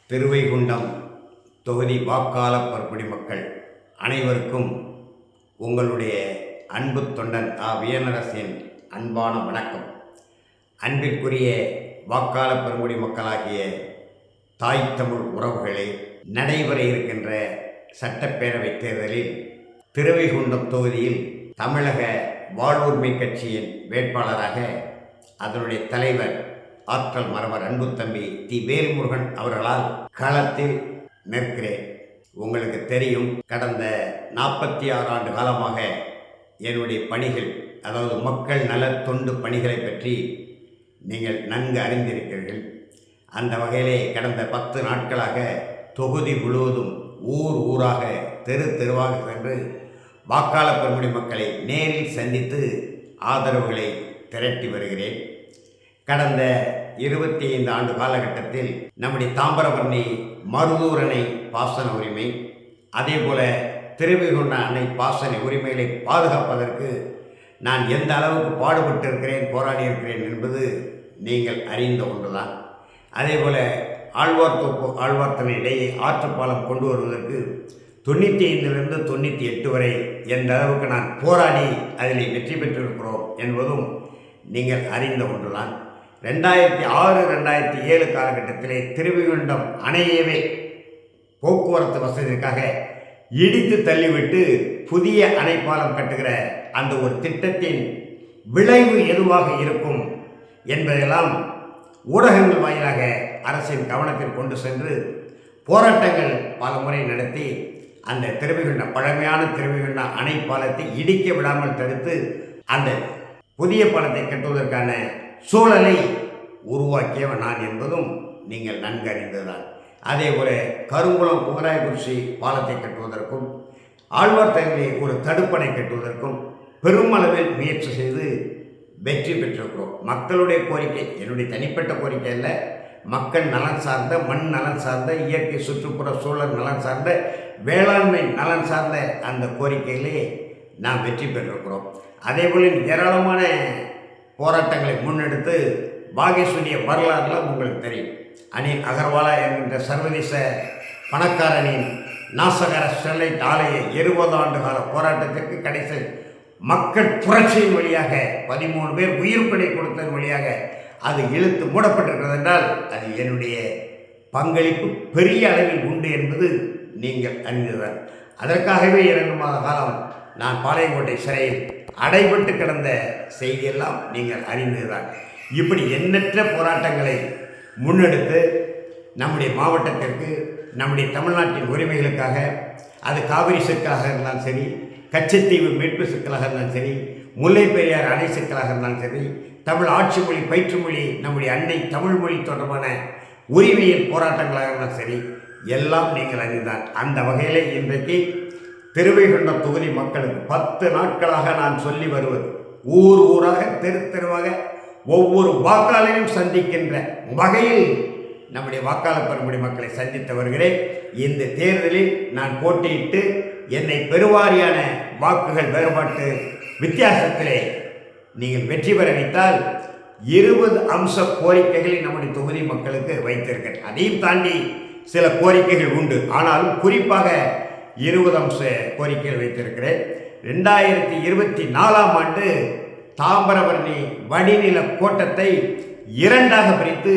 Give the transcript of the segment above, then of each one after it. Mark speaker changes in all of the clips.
Speaker 1: திருவைகுண்டம் தொகுதி வாக்காளர் பரப்புடி மக்கள் அனைவருக்கும் உங்களுடைய அன்பு தொண்டன் வியனரசின் அன்பான வணக்கம். அன்பிற்குரிய வாக்காளர் பரப்புடி மக்களாகிய தாய் தமிழ் உறவுகளே, நடைபெற இருக்கின்ற சட்டப்பேரவை தேர்தலில் திருவைகுண்டம் தொகுதியில் தமிழக வாழ்வுரிமை கட்சியின் வேட்பாளராக அதனுடைய தலைவர் ஆற்றல் மரவர் அன்பு தம்பி தி வேல்முருகன் அவர்களால் களத்தில் நிற்கிறேன். உங்களுக்கு தெரியும், கடந்த 46 ஆண்டு காலமாக என்னுடைய பணிகள், அதாவது மக்கள் நல தொண்டு பணிகளை பற்றி நீங்கள் நன்கு அறிந்திருக்கிறீர்கள். அந்த வகையிலே கடந்த 10 நாட்களாக தொகுதி முழுவதும் ஊர் ஊராக தெரு தெருவாக சென்று வாக்காளர் பெருமுடி மக்களை நேரில் சந்தித்து ஆதரவுகளை திரட்டி வருகிறேன். கடந்த 25 ஆண்டு காலகட்டத்தில் நம்முடைய தாமிரபரணி மருதூர் அணை பாசன உரிமை, அதே போல திருவைகுண்ட அணை பாசன உரிமைகளை பாதுகாப்பதற்கு நான் எந்த அளவுக்கு பாடுபட்டு இருக்கிறேன், போராடி இருக்கிறேன் என்பது நீங்கள் அறிந்த ஒன்றுதான். அதே போல் ஆழ்வார்த்தோப்பு ஆழ்வார்த்தனை இடையே ஆற்றுப்பாலம் கொண்டு வருவதற்கு 95லிருந்து 98 வரை எந்த அளவுக்கு நான் போராடி அதில் வெற்றி பெற்றிருக்கிறோம் என்பதும் நீங்கள் அறிந்த ஒன்றுதான். 2006-2007 காலகட்டத்திலே திருவைகுண்டம் அணையவே போக்குவரத்து வசதிக்காக இடித்து தள்ளிவிட்டு புதிய அணைப்பாலம் கட்டுகிற அந்த ஒரு திட்டத்தின் விளைவு எதுவாக இருக்கும் என்பதெல்லாம் ஊடகங்கள் வாயிலாக அரசின் கவனத்தில் கொண்டு சென்று போராட்டங்கள் பல முறை நடத்தி அந்த திருவைகுண்டம் பழமையான திருவைகுண்ட அணை பாலத்தை இடிக்க விடாமல் தடுத்து அந்த புதிய பாலத்தை கட்டுவதற்கான சூழலை உருவாக்கியவன் நான் என்பதும் நீங்கள் நன்கு அறிந்ததுதான். அதே போல கருங்குளம் குமராயக்குறிச்சி பாலத்தை கட்டுவதற்கும் ஆழ்வார்த்தங்களை ஒரு தடுப்பணை கட்டுவதற்கும் பெருமளவில் முயற்சி செய்து வெற்றி பெற்றிருக்கிறோம். மக்களுடைய கோரிக்கை, என்னுடைய தனிப்பட்ட கோரிக்கை அல்ல, மக்கள் நலன் சார்ந்த, மண் நலன் சார்ந்த, இயற்கை சுற்றுப்புற சூழல் நலன் சார்ந்த, வேளாண்மை நலன் சார்ந்த அந்த கோரிக்கையிலே நாம் வெற்றி பெற்றிருக்கிறோம். அதேபோல் ஏராளமான போராட்டங்களை முன்னெடுத்து பாகேஸ்வரிய வரலாறுலாம் உங்களுக்கு தெரியும். அனில் அகர்வாலா என்கின்ற சர்வதேச பணக்காரனின் நாசகர ஸ்டெர்லைட் ஆலைய 20 ஆண்டு கால போராட்டத்திற்கு கடைசி மக்கள் புரட்சியின் வழியாக 13 பேர் உயிர் படை கொடுத்ததன் வழியாக அது இழுத்து மூடப்பட்டிருக்கிறது என்றால் அது என்னுடைய பங்களிப்பு பெரிய அளவில் உண்டு என்பது நீங்கள் அறிந்ததுதான். அதற்காகவே 2 மாத காலம் நான் பாளையங்கோட்டை சிறையில் அடைபட்டு கிடந்த செய்தியெல்லாம் நீங்கள் அறிந்ததுதான். இப்படி எண்ணற்ற போராட்டங்களை முன்னெடுத்து நம்முடைய மாவட்டத்திற்கு, நம்முடைய தமிழ்நாட்டின் உரிமைகளுக்காக, அது காவிரி சிக்கலாக இருந்தாலும் சரி, கச்சத்தீவு மீட்பு சிக்கலாக இருந்தாலும் சரி, முல்லை பெரியார் அணை சிக்கலாக இருந்தாலும் சரி, தமிழ் ஆட்சி மொழி பயிற்று மொழி நம்முடைய அன்னை தமிழ் மொழி தொடர்பான உரிமையில் போராட்டங்களாக இருந்தாலும் சரி, எல்லாம் நீங்கள் அறிந்தார். அந்த வகையிலே இன்றைக்கு திருவைகுண்டம் தொகுதி மக்களுக்கு 10 நாட்களாக நான் சொல்லி வருவது, ஊர் ஊராக தெரு தெருவாக ஒவ்வொரு வாக்காளரையும் சந்திக்கின்ற வகையில் நம்முடைய வாக்காளர் பெருமுடி மக்களை சந்தித்து வருகிறேன். இந்த தேர்தலில் நான் போட்டியிட்டு என்னை பெருவாரியான வாக்குகள் வேறுபாட்டு வித்தியாசத்திலே நீங்கள் வெற்றி பெற வைத்தால் 20 அம்ச கோரிக்கைகளை நம்முடைய தொகுதி மக்களுக்கு வைத்திருக்கிறேன். அதையும் தாண்டி சில கோரிக்கைகள் உண்டு, ஆனாலும் குறிப்பாக 20 அம்ச கோரிக்கைகள் வைத்திருக்கிறேன். 2024ஆம் ஆண்டு தாமிரபரணி வடிநில கோட்டத்தை 2ஆக பிரித்து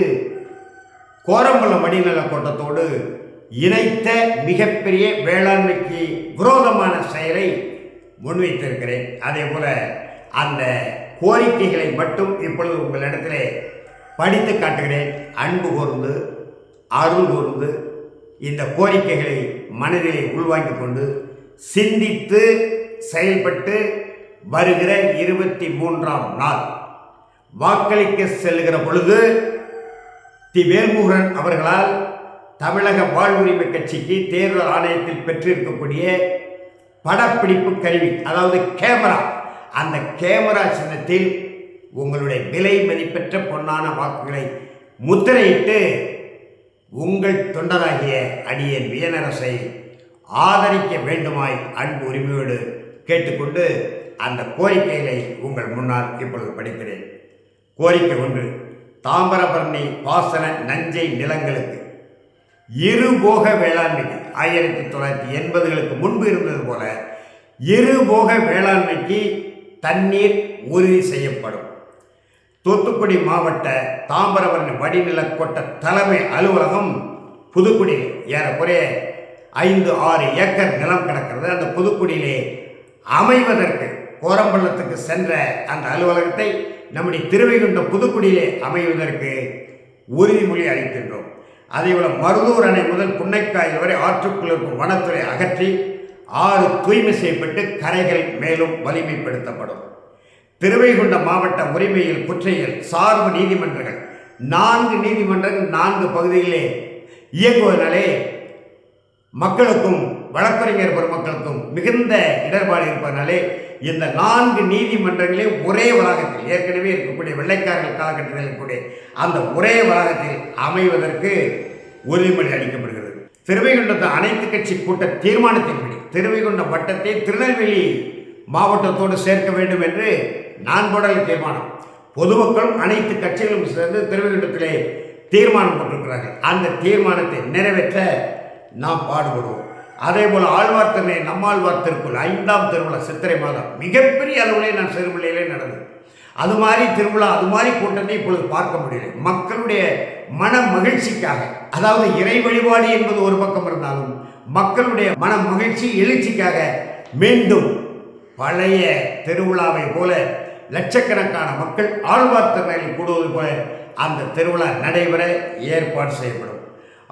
Speaker 1: கோரம்பலம் வடிநில கோட்டத்தோடு இணைத்த மிகப்பெரிய வேளாண்மைக்கு விரோதமான செயலை முன்வைத்திருக்கிறேன். அதே போல அந்த கோரிக்கைகளை மட்டும் இப்பொழுது உங்களிடத்திலே படித்து காட்டுகிறேன். அன்பு கூர்ந்து, அருள் கூர்ந்து இந்த கோரிக்கைகளை மனதிலே உள்வாங்கிக் கொண்டு சிந்தித்து செயல்பட்டு வருகிற 23ஆம் நாள் வாக்களிக்க செல்கிற பொழுது தி வேல்முருகன் அவர்களால் தமிழக வாழ்வுரிமை கட்சிக்கு தேர்தல் ஆணையத்தில் பெற்றிருக்கக்கூடிய படப்பிடிப்பு கருவி, அதாவது கேமரா, அந்த கேமரா சின்னத்தில் உங்களுடைய விலை மதிப்பெற்ற பொன்னான வாக்குகளை முத்திரையிட்டு உங்கள் தொண்டராகிய அடியேன் வியனரசை ஆதரிக்க வேண்டுமாய் அன்பு உரிமையோடு கேட்டுக்கொண்டு அந்த கோரிக்கைகளை உங்கள் முன்னால் இப்பொழுது படிக்கிறேன். கோரிக்கை 1, தாமிரபரணி பாசன நஞ்சை நிலங்களுக்கு இருபோக வேளாண்மைக்கு 1980களுக்கு முன்பு இருந்தது போல இருபோக வேளாண்மைக்கு தண்ணீர் உறுதி செய்யப்படும். தூத்துக்குடி மாவட்ட தாமிரபரணி வடிநில கோட்ட தலைமை அலுவலகம் புதுக்குடியில் ஏறக்குறைய 5-6 ஏக்கர் நிலம் கிடக்கிறது. அந்த புதுக்குடியிலே அமைவதற்கு கோரம்பள்ளத்துக்கு சென்ற அந்த அலுவலகத்தை நம்முடைய திருவைகுண்டம் புதுக்குடியிலே அமைவதற்கு உறுதிமொழி அளிக்கின்றோம். அதேபோல் மருதூர் அணை முதல் புன்னைக்காயில் வரை ஆற்றுக்குள் இருக்கும் வனத்துறை அகற்றி 6 தூய்மை செய்யப்பட்டு கரைகள் மேலும் வலிமைப்படுத்தப்படும். திருவைகுண்டம் மாவட்ட உரிமையில் குற்றையில் சார்பு நீதிமன்றங்கள் 4 நீதிமன்றங்கள் 4 பகுதிகளிலே இயங்குவதனாலே மக்களுக்கும் வழக்கறிஞர் பெருமக்களுக்கும் மிகுந்த இடர்பாடு இருப்பதனாலே இந்த 4 நீதிமன்றங்களே ஒரே வளாகத்தில் ஏற்கனவே இருக்கக்கூடிய வெள்ளைக்காரர்கள் காலகட்டத்தில் இருக்கக்கூடிய அந்த ஒரே வளாகத்தில் அமைவதற்கு உறுதிமொழி அளிக்கப்படுகிறது. திருவைகுண்டத்தை அனைத்து கட்சி கூட்ட தீர்மானத்தின்படி திருவைகுண்டம் வட்டத்தை திருநெல்வேலி மாவட்டத்தோடு சேர்க்க வேண்டும் என்று நான் போடல தீர்மானம். பொதுமக்களும் அனைத்து கட்சிகளும் சேர்ந்து திருவைகுண்டத்திலே தீர்மானம் போட்டிருக்கிறார்கள். அந்த தீர்மானத்தை நிறைவேற்ற நாம் பாடுபடுவோம். அதே போல் ஆழ்வார் திருநை நம்மாழ்வார் திருக்குள் 5ஆம் திருவிழா சித்திரை மாதம் மிகப்பெரிய அளவிலே நான் சிறுபிள்ளையிலே நடந்தது. அது மாதிரி திருவிழா அது மாதிரி கூட்டத்தை இப்பொழுது பார்க்க முடியல. மக்களுடைய மன மகிழ்ச்சிக்காக, அதாவது இறை வழிபாடு என்பது ஒரு பக்கம் இருந்தாலும் மக்களுடைய மன மகிழ்ச்சி எழுச்சிக்காக மீண்டும் பழைய திருவிழாவை போல லட்சக்கணக்கான மக்கள் ஆழ்வார் திருநெல்வேலியில் கூடுவது போல அந்த திருவிழா நடைபெற ஏற்பாடு செய்யப்படும்.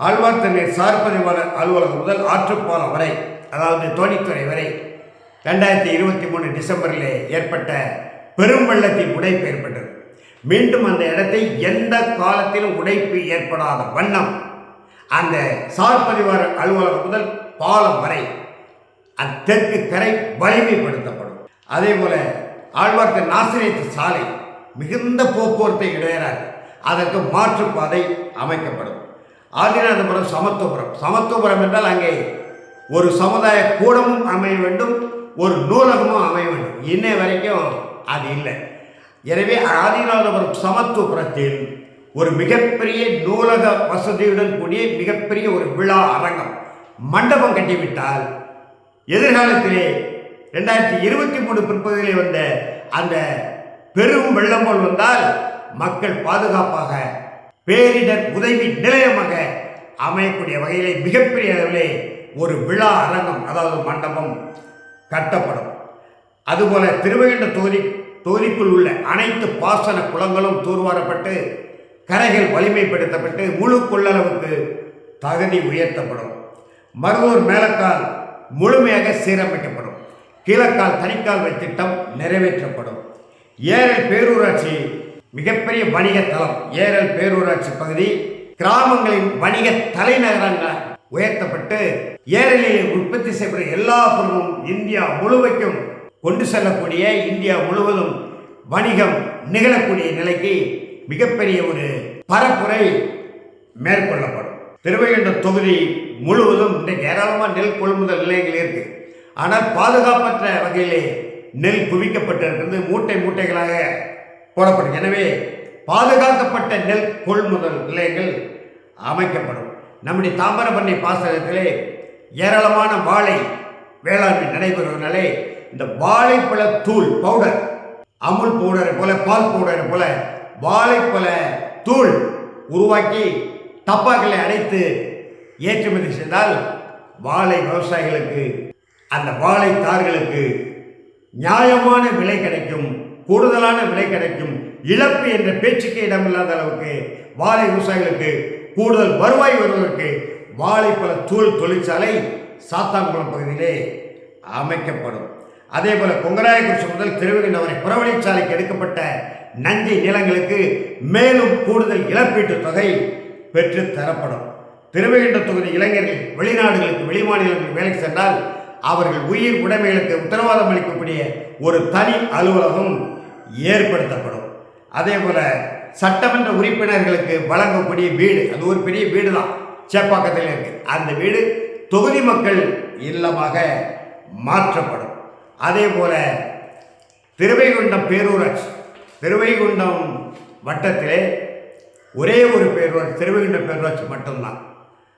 Speaker 1: ஆழ்வார் திருநெல்வேலி சார்பதிவாளர் அலுவலகம் முதல் ஆற்றுப்பாலம் வரை, அதாவது தோணித்துறை வரை 2023 டிசம்பரிலே ஏற்பட்ட பெரும் வெள்ளத்தின் உடைப்பு ஏற்பட்டது. மீண்டும் அந்த இடத்தை எந்த காலத்திலும் உடைப்பு ஏற்படாத வண்ணம் அந்த சார்பதிவாளர் அலுவலகம் முதல் பாலம் வரை அந்த தெற்கு கரை வலிமைப்படுத்தப்படும். அதே போல ஆழ்வார்த்த நாசிரியத்து சாலை மிகுந்த போக்குவரத்தை இடையறாது. அதற்கு மாற்றுப்பாதை அமைக்கப்படும். ஆதிநாதபுரம் சமத்துவபுரம் என்றால் அங்கே ஒரு சமுதாய கூடமும் அமைய வேண்டும், ஒரு நூலகமும் அமைய வேண்டும். இன்ன வரைக்கும் அது இல்லை. எனவே ஆதிநாதபுரம் சமத்துவபுரத்தில் ஒரு மிகப்பெரிய நூலக வசதியுடன் கூடிய மிகப்பெரிய ஒரு விழா அரங்கம் மண்டபம் கட்டிவிட்டால் எதிர்காலத்திலே 2023 பிற்பகுதியிலே வந்த அந்த பெரும் வெள்ளம் போல் வந்தால் மக்கள் பாதுகாப்பாக பேரிடர் உதவி நிலையமாக அமையக்கூடிய வகையிலே மிகப்பெரிய அளவிலே ஒரு விழா அரங்கம், அதாவது மண்டபம் கட்டப்படும். அதுபோல திருவைகுண்டம் தொகுதிக்குள் உள்ள அனைத்து பாசன குளங்களும் தூர்வாரப்பட்டு கரைகள் வலிமைப்படுத்தப்பட்டு முழு கொள்ளளவுக்கு தகுதி உயர்த்தப்படும். மருதூர் மேலக்கால் முழுமையாக சீரமைக்கப்படும். கீழக்கால் தனிக்கால்வை திட்டம் நிறைவேற்றப்படும். ஏரல் பேரூராட்சி மிகப்பெரிய வணிக தளம். ஏரல் பேரூராட்சி பகுதி கிராமங்களின் வணிக தலைநகரங்கள் உயர்த்தப்பட்டு ஏரலில் உற்பத்தி செய்யப்படும் எல்லா பொருளும் இந்தியா முழுமைக்கும் கொண்டு செல்லக்கூடிய, இந்தியா முழுவதும் வணிகம் நிகழக்கூடிய நிலைக்கு மிகப்பெரிய ஒரு பரப்புரை மேற்கொள்ளப்படும். திருவைகுண்டம் தொகுதி முழுவதும் இன்றைக்கு ஏராளமாக நெல் கொள்முதல் நிலையங்கள் இருக்கு. ஆனால் பாதுகாப்பற்ற வகையிலே நெல் குவிக்கப்பட்டிருக்கிறது, மூட்டை மூட்டைகளாக போடப்படும். எனவே பாதுகாக்கப்பட்ட நெல் கொள்முதல் நிலையங்கள் அமைக்கப்படும். நம்முடைய தாமிரபரணி பாசனத்திலே ஏராளமான வாழை வேளாண்மை நடைபெறுவதனாலே இந்த வாழைப்பழ தூள் பவுடர், அமுல் பவுடரை போல பால் பவுடரை போல வாழைப்பழ தூள் உருவாக்கி டப்பாக்களை அடைத்து ஏற்றுமதி செய்தால் வாழை விவசாயிகளுக்கு, அந்த வாழைத்தார்களுக்கு நியாயமான விலை கிடைக்கும், கூடுதலான விலை கிடைக்கும். இழப்பு என்ற பேச்சுக்கு இடமில்லாத அளவுக்கு வாழை விவசாயிகளுக்கு கூடுதல் வருவாய் வருவதற்கு வாழைப்பழ தூள் தொழிற்சாலை சாத்தான்குளம் பகுதியிலே அமைக்கப்படும். அதே போல கொங்கராயக்குறிச்சி முதல் திருவைகுண்டம் வரை புறவழிச்சாலைக்கு எடுக்கப்பட்ட நஞ்சை நிலங்களுக்கு மேலும் கூடுதல் இழப்பீட்டு தொகை பெற்று தரப்படும். திருவைகுண்டம் தொகுதி இளைஞர்கள் வெளிநாடுகளுக்கு வெளிமாநிலங்களுக்கு வேலைக்கு சென்றால் அவர்கள் உயிர் உடைமைகளுக்கு உத்தரவாதம் அளிக்கக்கூடிய ஒரு தனி அலுவலகம் ஏற்படுத்தப்படும். அதே போல சட்டமன்ற உறுப்பினர்களுக்கு வழங்கக்கூடிய வீடு, அது ஒரு பெரிய வீடு தான், சேப்பாக்கத்தில் இருக்கு. அந்த வீடு தொகுதி மக்கள் இல்லமாக மாற்றப்படும். அதே போல திருவைகுண்டம் பேரூராட்சி, திருவைகுண்டம் வட்டத்திலே ஒரே ஒரு பேரூராட்சி திருவைகுண்டம் பேரூராட்சி மட்டும்தான்.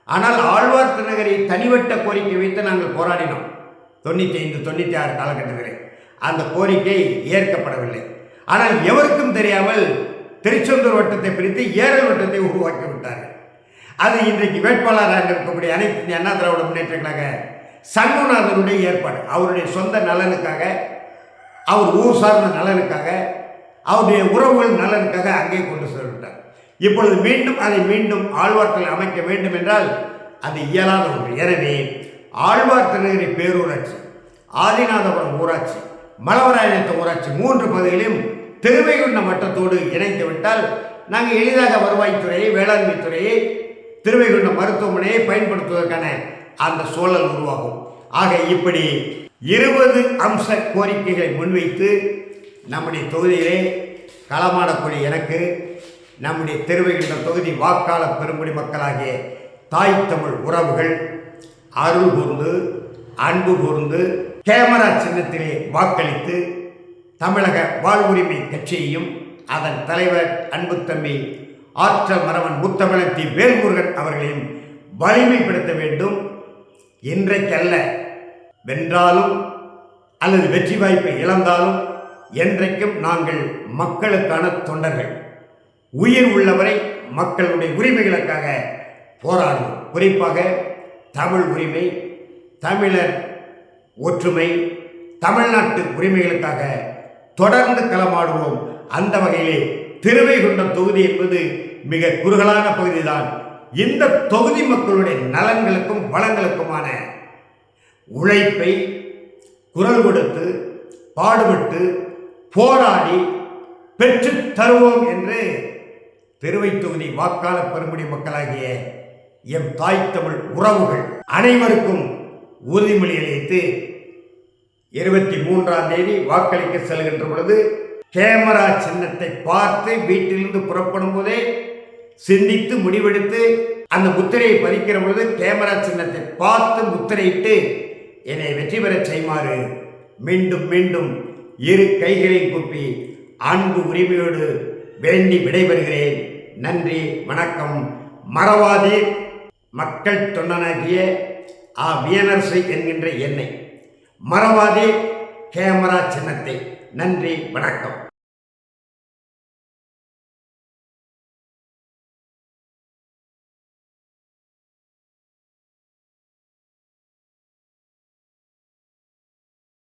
Speaker 1: ஆனால் ஆழ்வார் திருநகரி தனிவட்ட கோரிக்கை வைத்து நாங்கள் போராடினோம் 95, 96 காலகட்டத்தில். அந்த கோரிக்கை ஏற்கப்படவில்லை. ஆனால் எவருக்கும் தெரியாமல் திருச்செந்தூர் வட்டத்தை பிரித்து ஏரல் வட்டத்தை உருவாக்கி விட்டார்கள். அது இன்றைக்கு வேட்பாளராக இருக்கக்கூடிய அனைத்து இந்திய அண்ணா திராவிட முன்னேற்ற கழக சண்முகநாதனுடைய ஏற்பாடு. அவருடைய சொந்த நலனுக்காக, அவர் ஊர் சார்ந்த நலனுக்காக, அவருடைய உறவுகள் நலனுக்காக அங்கே கொண்டு சென்றுவிட்டார். இப்பொழுது மீண்டும் ஆழ்வார்த்தில் அமைக்க வேண்டும் என்றால் அது இயலாத ஒன்று. எனவே ஆழ்வார் திருநகரி பேரூராட்சி, ஆதிநாதபுரம் ஊராட்சி, மலவராயனத்த ஊராட்சி 3 பகுதிகளையும் திருவைகுண்டம் வட்டத்தோடு இணைத்து விட்டால் நாங்கள் எளிதாக வருவாய்த்துறையை, வேளாண்மை துறையை, திருவைகுண்டம் மருத்துவமனையை பயன்படுத்துவதற்கான அந்த சூழல் உருவாகும். ஆக இப்படி 20 அம்ச கோரிக்கைகளை முன்வைத்து நம்முடைய தொகுதியிலே களமாடக்கூடிய எனக்கு நம்முடைய திருவைகுண்டம் தொகுதி வாக்காளர் பெருங்குடி மக்களாகிய தாய் தமிழ் உறவுகள் அருள் கூர்ந்து, அன்பு கூர்ந்து, கேமரா சின்னத்திலே வாக்களித்து தமிழக வாழ்வுரிமை கட்சியையும் அதன் தலைவர் அன்பு தம்பி ஆற்றல் மரவன் முத்தமிழத்தி வேல்முருகன் அவர்களையும் வலிமைப்படுத்த வேண்டும். இன்றைக்கல்ல, வென்றாலும் அல்லது வெற்றி வாய்ப்பை இழந்தாலும் என்றைக்கும் நாங்கள் மக்களுக்கான தொண்டர்கள். உயிர் உள்ளவரை மக்களுடைய உரிமைகளுக்காக போராடுவோம். குறிப்பாக தமிழ் உரிமை, தமிழர் ஒற்றுமை, தமிழ்நாட்டு உரிமைகளுக்காக தொடர்ந்து களமாடுவோம். அந்த வகையிலே திருவைகுண்டம் தொகுதி என்பது மிக குறுகலான பகுதிதான். இந்த தொகுதி மக்களுடைய நலன்களுக்கும் வளங்களுக்குமான உழைப்பை குரல் கொடுத்து பாடுபட்டு போராடி பெற்று தருவோம் என்று திருவை தொகுதி வாக்காளர் பெருங்குடி மக்களாகிய எம் தாய் தமிழ் உறவுகள் அனைவருக்கும் உறுதிமொழி அளித்து 23ஆம் தேதி வாக்களிக்க செல்கின்ற பொழுது கேமரா சின்னத்தை பார்த்து வீட்டிலிருந்து புறப்படும் போதே சிந்தித்து முடிவெடுத்து அந்த முத்திரையை பதிக்கிற பொழுது கேமரா சின்னத்தை பார்த்து முத்திரையிட்டு என்னை வெற்றி பெறச் செய்யுமாறு மீண்டும் இரு கைகளை கூப்பி அன்பு உரிமையோடு வேண்டி விடைபெறுகிறேன். நன்றி, வணக்கம். மறவாதே மக்கள் தொண்டனாகிய வியனரசு என்கின்ற என்னை மறவாதே கேமரா சின்னத்தை. நன்றி, வணக்கம்.